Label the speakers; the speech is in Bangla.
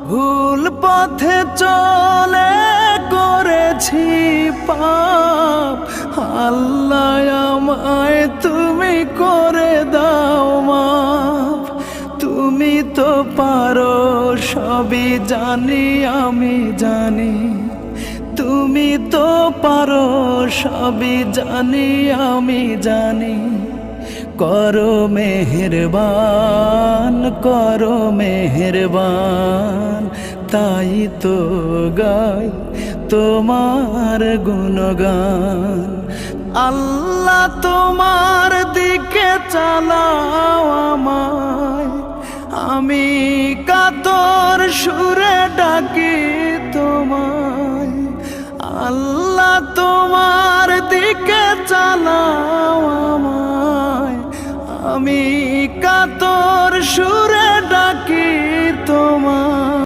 Speaker 1: ভুল পথে চলে করেছি পাপ, আল্লাহ আমায় তুমি করে দাও মাফ। তুমি তো পারো সবই জানি আমি জানি, তুমি তো পারো সবই জানি আমি জানি। করো মেহেরবান, করো মেহেরবান, তাই তো গাই তোমার গুণগান। আল্লাহ তোমার দিকে চালাও আমায়, আমি কাতর সুরে ডাকি তোমায়। আল্লাহ তোমার দিকে চালাও আমায়, আমি কাতর সুরে ডাকি তোমায়।